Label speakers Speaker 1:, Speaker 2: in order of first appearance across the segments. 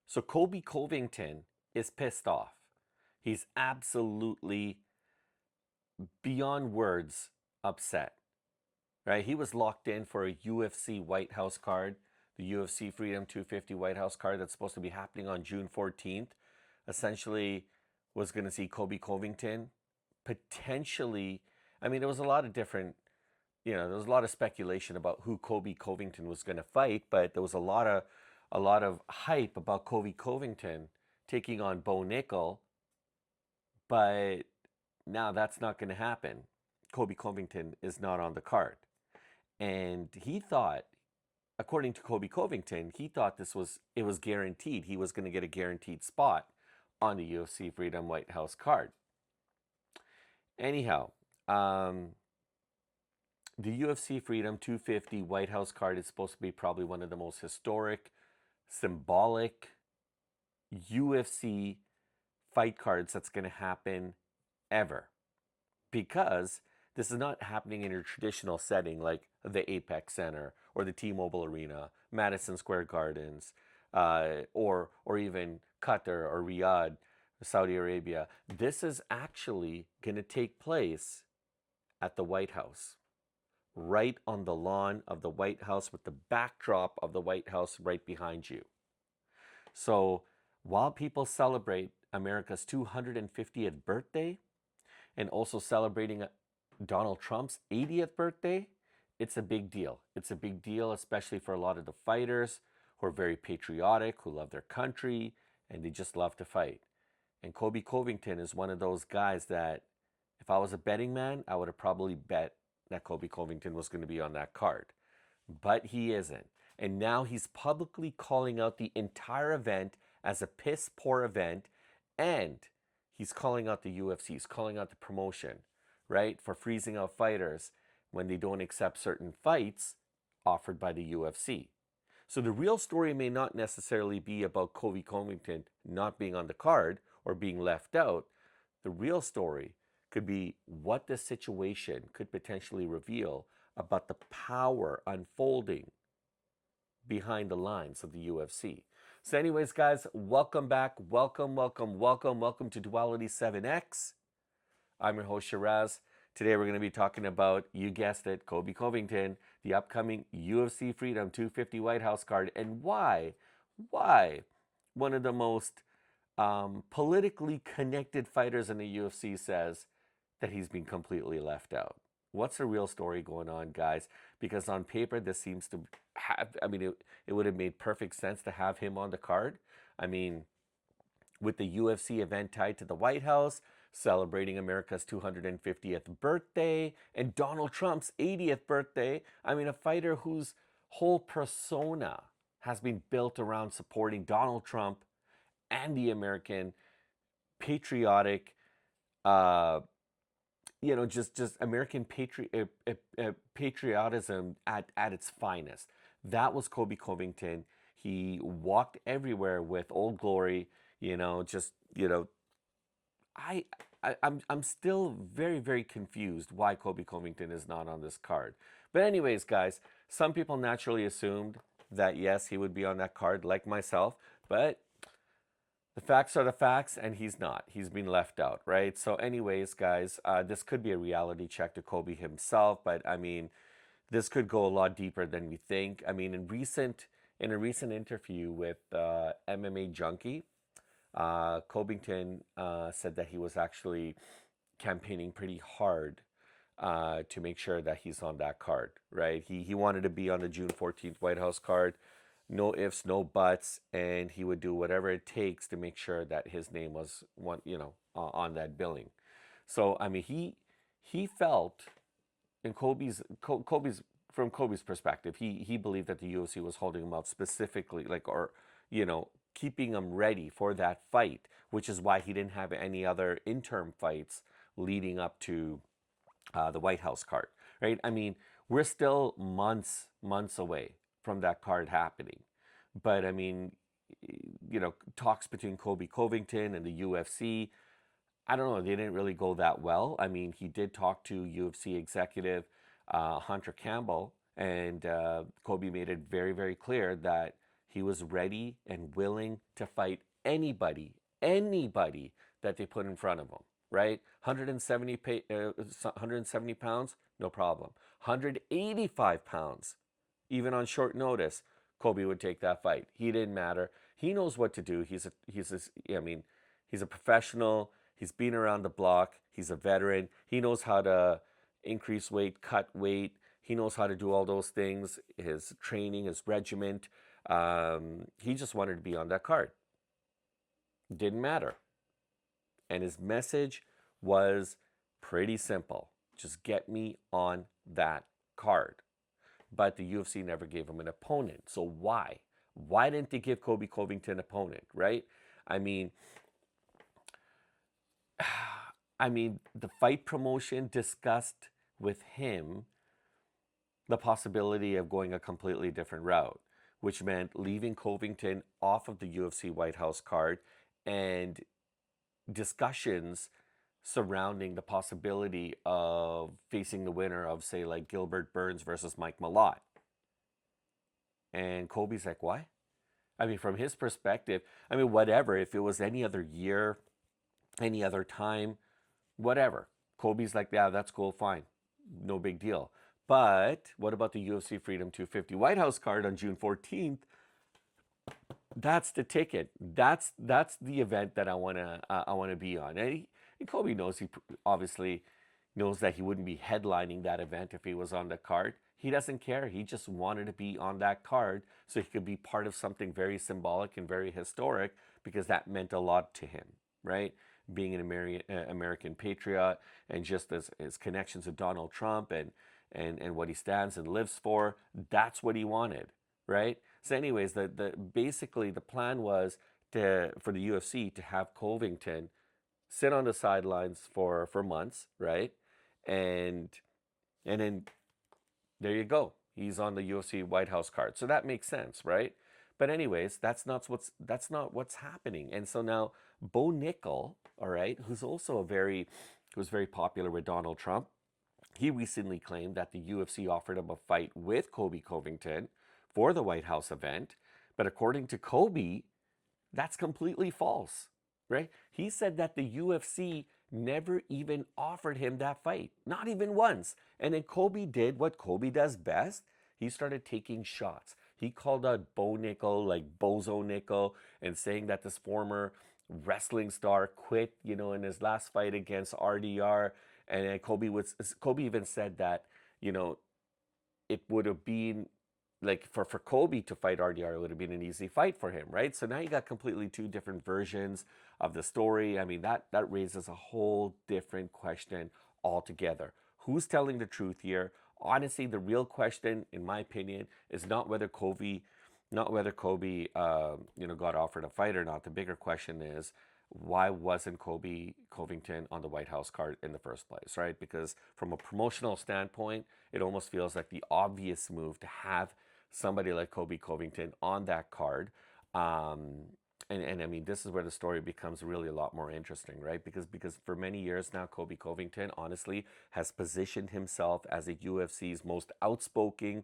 Speaker 1: So Colby Covington is pissed off. He's absolutely beyond words upset, right? He was locked in for a UFC White House card, the UFC Freedom 250 White House card that's supposed to be happening on June 14th. Essentially, was going to see Colby Covington potentially. I mean, there was a lot of different, there was a lot of speculation about who Colby Covington was going to fight, but there was a lot of hype about Colby Covington taking on Bo Nickal, but now that's not going to happen. Colby Covington is not on the card. And he thought, according to Colby Covington, he thought it was guaranteed. He was going to get a guaranteed spot on the UFC Freedom White House card. Anyhow, the UFC Freedom 250 White House card is supposed to be probably one of the most historic, symbolic UFC fight cards that's going to happen ever, because this is not happening in your traditional setting like the Apex Center or the T-Mobile Arena, Madison Square Gardens, or even Qatar or Riyadh, Saudi Arabia. This is actually going to take place at the White House, right on the lawn of the White House with the backdrop of the White House right behind you. So while people celebrate America's 250th birthday and also celebrating Donald Trump's 80th birthday, it's a big deal. It's a big deal, especially for a lot of the fighters who are very patriotic, who love their country, and they just love to fight. And Colby Covington is one of those guys that, if I was a betting man, I would have probably bet that Colby Covington was going to be on that card. But he isn't. And now he's publicly calling out the entire event as a piss poor event, and he's calling out the UFC, he's calling out the promotion, right, for freezing out fighters when they don't accept certain fights offered by the UFC. So the real story may not necessarily be about Colby Covington not being on the card or being left out. The real story could be what this situation could potentially reveal about the power unfolding behind the lines of the UFC. So anyways, guys, welcome back. Welcome to Duality 7X. I'm your host, Shiraz. Today we're going to be talking about, you guessed it, Colby Covington, the upcoming UFC Freedom 250 White House card, and why one of the most politically connected fighters in the UFC says that he's been completely left out. What's the real story going on, guys? Because on paper, this seems to have, it would have made perfect sense to have him on the card. I mean, with the UFC event tied to the White House, celebrating America's 250th birthday, and Donald Trump's 80th birthday. I mean, a fighter whose whole persona has been built around supporting Donald Trump and the American patriotic, just American patriotism at its finest. That was Colby Covington. He walked everywhere with Old Glory. I'm still very, very confused why Colby Covington is not on this card. But anyways, guys, some people naturally assumed that yes, he would be on that card, like myself, but the facts are the facts, and he's not. He's been left out, right? So anyways, guys, this could be a reality check to Colby himself, but I mean, this could go a lot deeper than we think. I mean, in a recent interview with MMA Junkie, Covington said that he was actually campaigning pretty hard to make sure that he's on that card, right? He wanted to be on the June 14th White House card. No ifs, no buts, and he would do whatever it takes to make sure that his name was on that billing. So I mean, he felt, in Colby's from Colby's perspective, he believed that the UFC was holding him out specifically, keeping him ready for that fight, which is why he didn't have any other interim fights leading up to the White House card, right? I mean, we're still months away from that card happening. But I mean, talks between Colby Covington and the UFC, I don't know, they didn't really go that well. I mean, he did talk to UFC executive Hunter Campbell, and Colby made it very, very clear that He was ready and willing to fight anybody that they put in front of him, right? 170 pounds, no problem. 185 pounds, even on short notice, Colby would take that fight. He didn't matter. He knows what to do. He's a professional. He's been around the block. He's a veteran. He knows how to increase weight, cut weight. He knows how to do all those things. His training, his regiment. He just wanted to be on that card. Didn't matter. And his message was pretty simple. Just get me on that card. But the UFC never gave him an opponent. So why? Why didn't they give Colby Covington an opponent, right? I mean, the fight promotion discussed with him the possibility of going a completely different route, which meant leaving Covington off of the UFC White House card, and discussions surrounding the possibility of facing the winner of, say, like Gilbert Burns versus Mike Malott. And Colby's like, why? I mean, from his perspective, whatever. If it was any other year, any other time, whatever. Colby's like, yeah, that's cool, fine. No big deal. But what about the UFC Freedom 250 White House card on June 14th? That's the ticket. That's the event that I wanna be on. And Colby knows, he obviously knows that he wouldn't be headlining that event if he was on the card. He doesn't care. He just wanted to be on that card so he could be part of something very symbolic and very historic, because that meant a lot to him, right? Being an American patriot, and just his connections with Donald Trump and what he stands and lives for, that's what he wanted, right? So anyways, basically the plan was for the UFC to have Covington sit on the sidelines for months, right? And then there you go. He's on the UFC White House card. So that makes sense, right? But anyways, that's not what's happening. And so now Bo Nickal, all right, who's very popular with Donald Trump, he recently claimed that the UFC offered him a fight with Colby Covington for the White House event. But according to Colby, that's completely false, right? He said that the UFC never even offered him that fight, not even once. And then Colby did what Colby does best. He started taking shots. He called out Bo Nickal, like Bozo Nickal, and saying that this former wrestling star quit, in his last fight against RDR. And then Colby even said that, it would have been like for Colby to fight RDR, it would have been an easy fight for him, right? So now you got completely two different versions of the story. I mean, that raises a whole different question altogether. Who's telling the truth here? Honestly, the real question, in my opinion, is not whether Colby got offered a fight or not. The bigger question is, why wasn't Colby Covington on the White House card in the first place, right? Because from a promotional standpoint, it almost feels like the obvious move to have somebody like Colby Covington on that card. And I mean, this is where the story becomes really a lot more interesting, right? Because for many years now, Colby Covington honestly has positioned himself as the UFC's most outspoken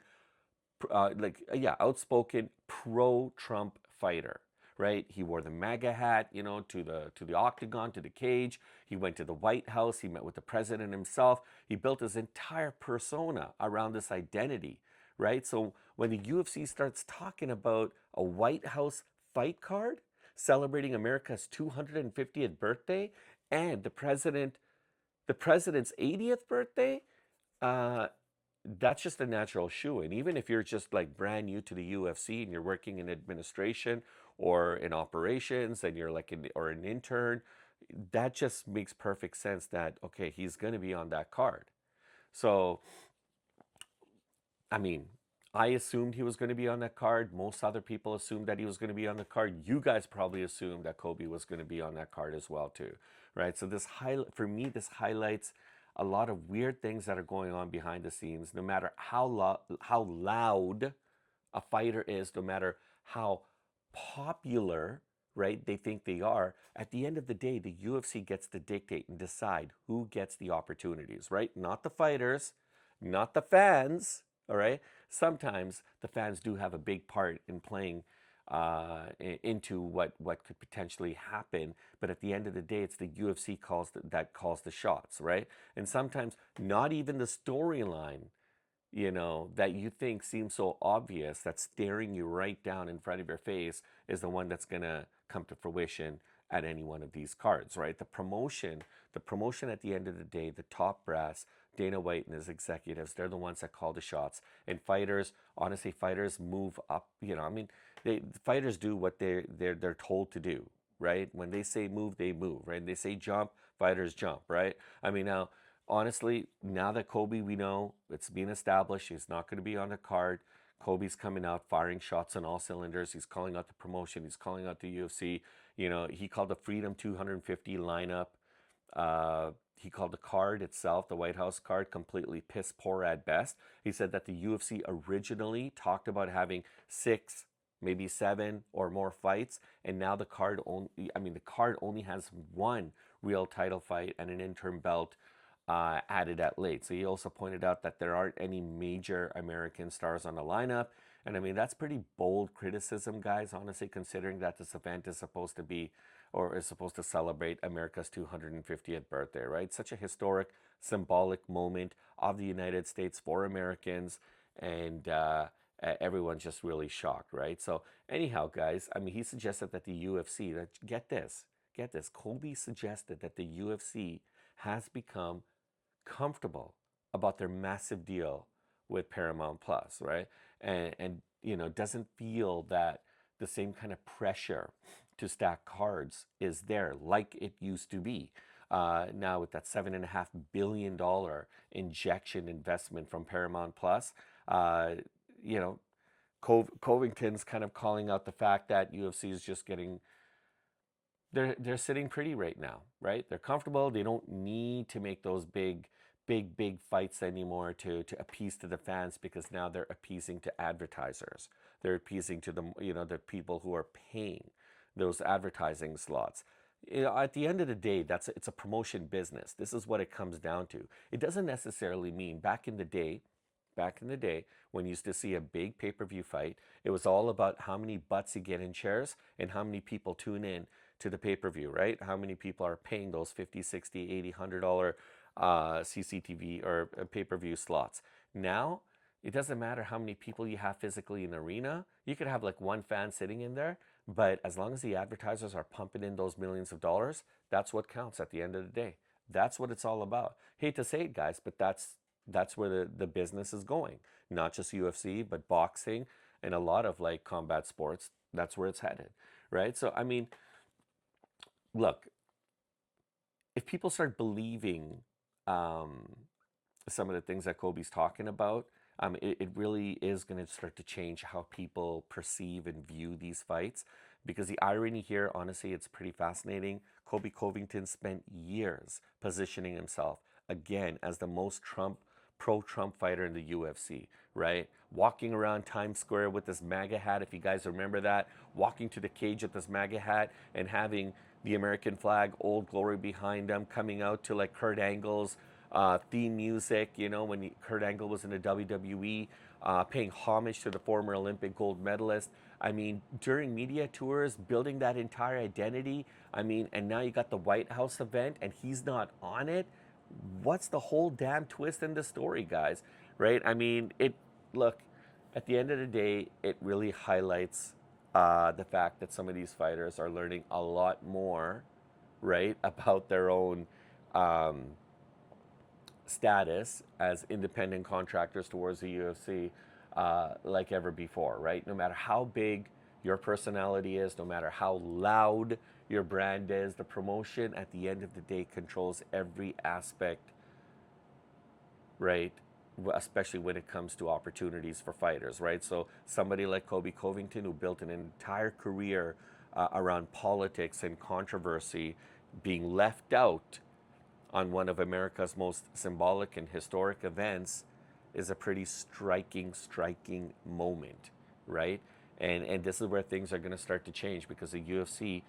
Speaker 1: pro-Trump fighter, right? He wore the MAGA hat, to the octagon, to the cage. He went to the White House. He met with the president himself. He built his entire persona around this identity, right? So when the UFC starts talking about a White House fight card celebrating America's 250th birthday and the president's 80th birthday, that's just a natural shoe-in. Even if you're just like brand new to the UFC and you're working in administration or in operations and you're like an intern, that just makes perfect sense that, okay, he's going to be on that card. So, I mean, I assumed he was going to be on that card. Most other people assumed that he was going to be on the card. You guys probably assumed that Colby was going to be on that card as well too, right? So this highlights a lot of weird things that are going on behind the scenes. No matter how loud a fighter is, no matter how popular, right, they think they are, at the end of the day, the UFC gets to dictate and decide who gets the opportunities, right? Not the fighters, not the fans, all right? Sometimes the fans do have a big part in playing into what could potentially happen. But at the end of the day, it's the UFC that calls the shots, right? And sometimes not even the storyline, that you think seems so obvious, that's staring you right down in front of your face, is the one that's going to come to fruition at any one of these cards, right? The promotion at the end of the day, the top brass, Dana White and his executives, they're the ones that call the shots. And fighters, honestly, fighters move up. I mean, fighters do what they're told to do, right? When they say move, they move, right? They say jump, fighters jump, right? I mean, now, honestly, now that Colby, we know it's been established, he's not going to be on the card. Colby's coming out, firing shots on all cylinders. He's calling out the promotion. He's calling out the UFC. He called the Freedom 250 lineup. He called the card itself, the White House card, completely piss poor at best. He said that the UFC originally talked about having 6, maybe 7 or more fights, and now the card only has one real title fight and an interim belt added at late. So he also pointed out that there aren't any major American stars on the lineup. And I mean, that's pretty bold criticism, guys, honestly, considering that this event is supposed to celebrate America's 250th birthday, right? Such a historic, symbolic moment of the United States for Americans. And everyone's just really shocked, right? So anyhow, guys, I mean, he suggested that the UFC, get this, Colby suggested that the UFC has become comfortable about their massive deal with Paramount Plus, right? And doesn't feel that the same kind of pressure to stack cards is there like it used to be. Now with that $7.5 billion injection investment from Paramount Plus, you know, Covington's kind of calling out the fact that UFC is just getting they're sitting pretty right now, right? They're comfortable. They don't need to make those big fights anymore to appease to the fans, because now they're appeasing to advertisers. They're appeasing to the people who are paying those advertising slots. At the end of the day, it's a promotion business. This is what it comes down to. It doesn't necessarily mean back in the day, when you used to see a big pay-per-view fight, it was all about how many butts you get in chairs and how many people tune in to the pay-per-view, right? How many people are paying those 50, 60, 80, $100 CCTV or pay-per-view slots. Now, it doesn't matter how many people you have physically in the arena. You could have like one fan sitting in there, but as long as the advertisers are pumping in those millions of dollars, that's what counts at the end of the day. That's what it's all about. Hate to say it, guys, but that's where the business is going. Not just UFC, but boxing and a lot of like combat sports. That's where it's headed, right? So, I mean, look, if people start believing some of the things that Kobe's talking about, it really is going to start to change how people perceive and view these fights. Because the irony here, honestly, it's pretty fascinating. Colby Covington spent years positioning himself again as the most pro-Trump fighter in the UFC, right? Walking around Times Square with this MAGA hat, if you guys remember that, walking to the cage with this MAGA hat and having the American flag, Old Glory behind him, coming out to like Kurt Angle's theme music, when Kurt Angle was in the WWE, paying homage to the former Olympic gold medalist. I mean, during media tours, building that entire identity. I mean, and now you got the White House event and he's not on it. What's the whole damn twist in the story, guys? Right? I mean, look, at the end of the day, it really highlights the fact that some of these fighters are learning a lot more, right, about their own status as independent contractors towards the UFC, like ever before, right? No matter how big your personality is, no matter how loud your brand is, the promotion at the end of the day controls every aspect, right? Especially when it comes to opportunities for fighters, right? So somebody like Colby Covington, who built an entire career around politics and controversy, being left out on one of America's most symbolic and historic events is a pretty striking moment, right? And this is where things are going to start to change, because the UFC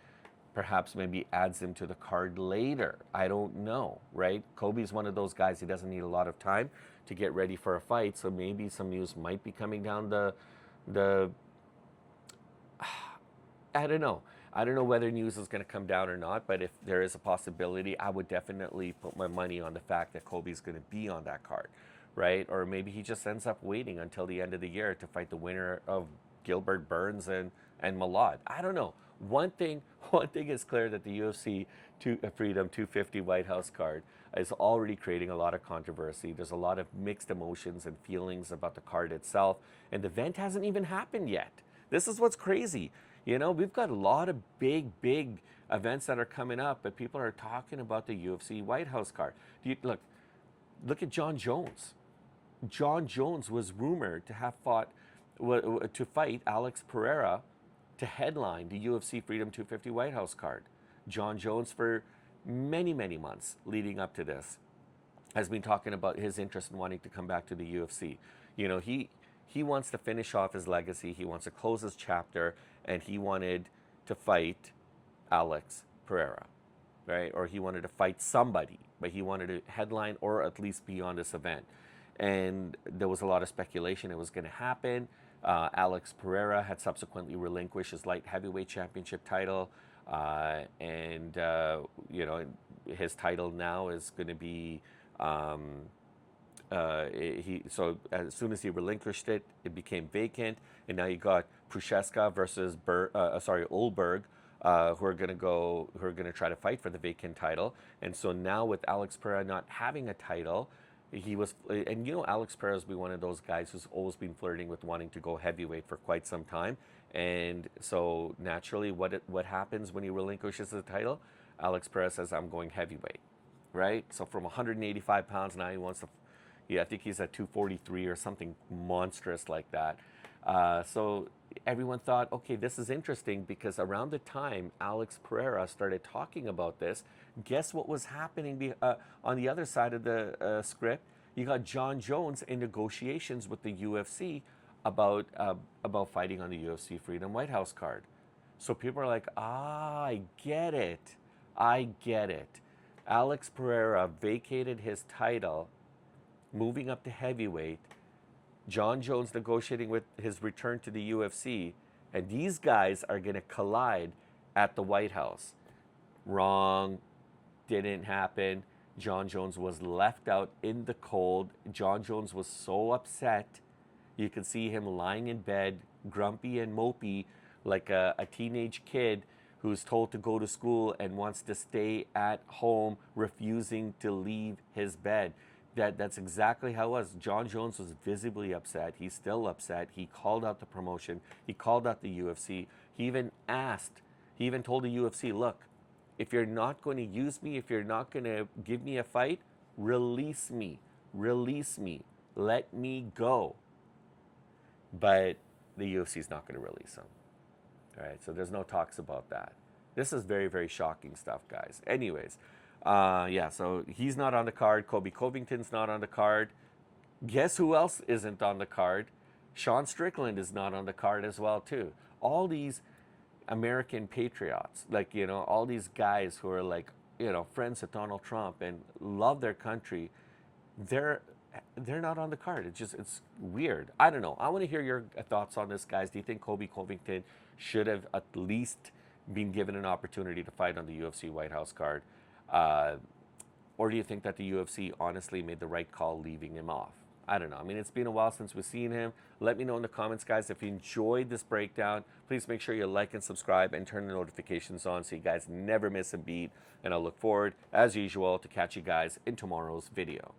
Speaker 1: perhaps maybe adds him to the card later. I don't know, right? Kobe's one of those guys, he doesn't need a lot of time to get ready for a fight, so maybe some news might be coming down the I don't know. I don't know whether news is going to come down or not, but if there is a possibility, I would definitely put my money on the fact that Colby's going to be on that card, right? Or maybe he just ends up waiting until the end of the year to fight the winner of Gilbert Burns and Malad. I don't know. One thing, one thing is clear, that the UFC Freedom 250 White House card is already creating a lot of controversy. There's a lot of mixed emotions and feelings about the card itself, and the event hasn't even happened yet. This is what's crazy. You know, we've got a lot of big events that are coming up, but people are talking about the UFC White House card. Look at John Jones. John Jones was rumored to have to fight Alex Pereira to headline the UFC Freedom 250 White House card. John Jones, for many months leading up to this, has been talking about his interest in wanting to come back to the UFC. You know, he wants to finish off his legacy. He wants to close his chapter, and he wanted to fight Alex Pereira, right? Or he wanted to fight somebody, but he wanted to headline or at least be on this event. And there was a lot of speculation it was going to happen. Alex Pereira had subsequently relinquished his light heavyweight championship title, and you know, his title now is going to be. So as soon as he relinquished it, it became vacant, and now you got Prochaska versus Olberg, who are going to try to fight for the vacant title. And so now with Alex Pereira not having a title, and you know, Alex Pereira has been one of those guys who's always been flirting with wanting to go heavyweight for quite some time. And so naturally, what happens when he relinquishes the title? Alex Pereira says, "I'm going heavyweight," right? So from 185 pounds, now he wants to. Yeah, I think he's at 243 or something monstrous like that. So everyone thought, okay, this is interesting, because around the time Alex Pereira started talking about this, guess what was happening on the other side of the script? You got John Jones in negotiations with the UFC about fighting on the UFC Freedom White House card. So people are like, I get it. I get it. Alex Pereira vacated his title, moving up to heavyweight. John Jones negotiating with his return to the UFC, and these guys are going to collide at the White House. Wrong. Didn't happen. John Jones was left out in the cold. John Jones was so upset. You could see him lying in bed, grumpy and mopey, like a teenage kid who's told to go to school and wants to stay at home, refusing to leave his bed. That's exactly how it was. John Jones was visibly upset. He's still upset. He called out the promotion. He called out the UFC. He even told the UFC, look, if you're not going to use me, if you're not going to give me a fight, release me. Release me. Let me go. But the UFC is not going to release him. All right, so there's no talks about that. This is very shocking stuff, guys. Anyways, yeah, so he's not on the card. Colby Covington's not on the card. Guess who else isn't on the card? Sean Strickland is not on the card as well, too. All these American patriots, like, you know, all these guys who are like, you know, friends with Donald Trump and love their country, they're not on the card. It's weird. I don't know. I want to hear your thoughts on this, guys. Do you think Colby Covington should have at least been given an opportunity to fight on the UFC White House card? Or do you think that the UFC honestly made the right call leaving him off? I don't know. I mean, it's been a while since we've seen him. Let me know in the comments, guys. If you enjoyed this breakdown, please make sure you like and subscribe and turn the notifications on so you guys never miss a beat. And I'll look forward, as usual, to catch you guys in tomorrow's video.